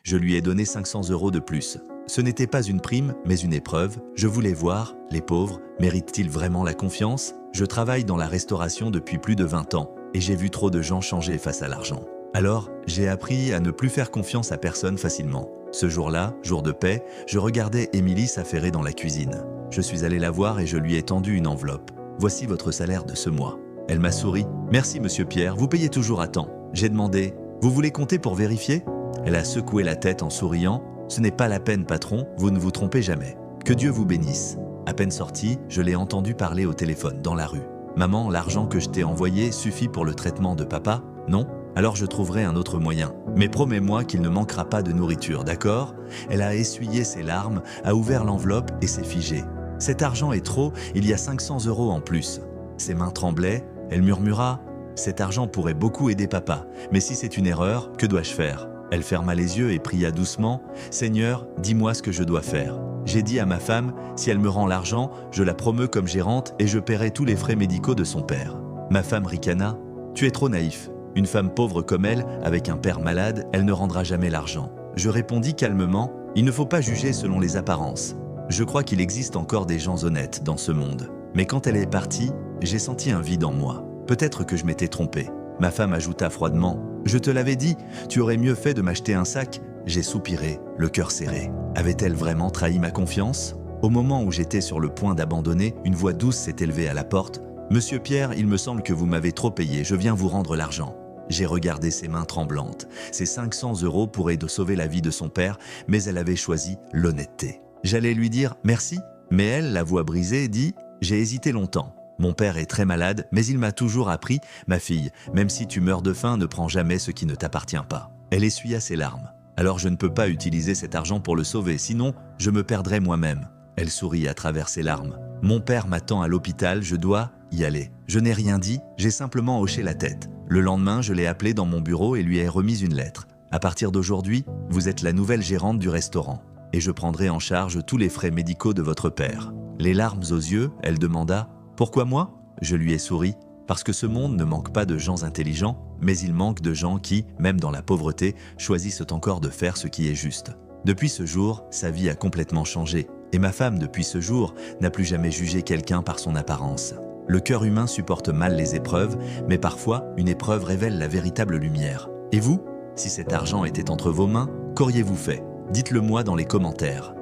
Je lui ai donné 500 € de plus. Ce n'était pas une prime, mais une épreuve. Je voulais voir, les pauvres, méritent-ils vraiment la confiance? Je travaille dans la restauration depuis plus de 20 ans et j'ai vu trop de gens changer face à l'argent. Alors, j'ai appris à ne plus faire confiance à personne facilement. Ce jour-là, jour de paix, je regardais Émilie s'affairer dans la cuisine. Je suis allé la voir et je lui ai tendu une enveloppe. Voici votre salaire de ce mois. Elle m'a souri. Merci, monsieur Pierre, vous payez toujours à temps. J'ai demandé, vous voulez compter pour vérifier? Elle a secoué la tête en souriant. Ce n'est pas la peine, patron, vous ne vous trompez jamais. Que Dieu vous bénisse. À peine sorti, je l'ai entendu parler au téléphone dans la rue. Maman, l'argent que je t'ai envoyé suffit pour le traitement de papa? Non? Alors je trouverai un autre moyen. Mais promets-moi qu'il ne manquera pas de nourriture, d'accord? Elle a essuyé ses larmes, a ouvert l'enveloppe et s'est figée. Cet argent est trop, il y a 500 € en plus. Ses mains tremblaient, elle murmura « Cet argent pourrait beaucoup aider papa, mais si c'est une erreur, que dois-je faire ?» Elle ferma les yeux et pria doucement « Seigneur, dis-moi ce que je dois faire. » J'ai dit à ma femme « Si elle me rend l'argent, je la promeux comme gérante et je paierai tous les frais médicaux de son père. » Ma femme ricana « Tu es trop naïf. Une femme pauvre comme elle, avec un père malade, elle ne rendra jamais l'argent. » Je répondis calmement « Il ne faut pas juger selon les apparences. Je crois qu'il existe encore des gens honnêtes dans ce monde. » Mais quand elle est partie, j'ai senti un vide en moi. Peut-être que je m'étais trompé. Ma femme ajouta froidement « Je te l'avais dit, tu aurais mieux fait de m'acheter un sac. » J'ai soupiré, le cœur serré. Avait-elle vraiment trahi ma confiance? Au moment où j'étais sur le point d'abandonner, une voix douce s'est élevée à la porte. « Monsieur Pierre, il me semble que vous m'avez trop payé, je viens vous rendre l'argent. » J'ai regardé ses mains tremblantes. Ces 500 € pourraient sauver la vie de son père, mais elle avait choisi l'honnêteté. J'allais lui dire « Merci », mais elle, la voix brisée, dit « J'ai hésité longtemps. Mon père est très malade, mais il m'a toujours appris, ma fille, même si tu meurs de faim, ne prends jamais ce qui ne t'appartient pas. » Elle essuya ses larmes. « Alors je ne peux pas utiliser cet argent pour le sauver, sinon je me perdrai moi-même. » Elle sourit à travers ses larmes. « Mon père m'attend à l'hôpital, je dois y aller. » Je n'ai rien dit, j'ai simplement hoché la tête. Le lendemain, je l'ai appelé dans mon bureau et lui ai remis une lettre. « À partir d'aujourd'hui, vous êtes la nouvelle gérante du restaurant et je prendrai en charge tous les frais médicaux de votre père. » Les larmes aux yeux, elle demanda « Pourquoi moi ?» Je lui ai souri. Parce que ce monde ne manque pas de gens intelligents, mais il manque de gens qui, même dans la pauvreté, choisissent encore de faire ce qui est juste. Depuis ce jour, sa vie a complètement changé. Et ma femme, depuis ce jour, n'a plus jamais jugé quelqu'un par son apparence. Le cœur humain supporte mal les épreuves, mais parfois, une épreuve révèle la véritable lumière. Et vous, si cet argent était entre vos mains, qu'auriez-vous fait? Dites-le moi dans les commentaires.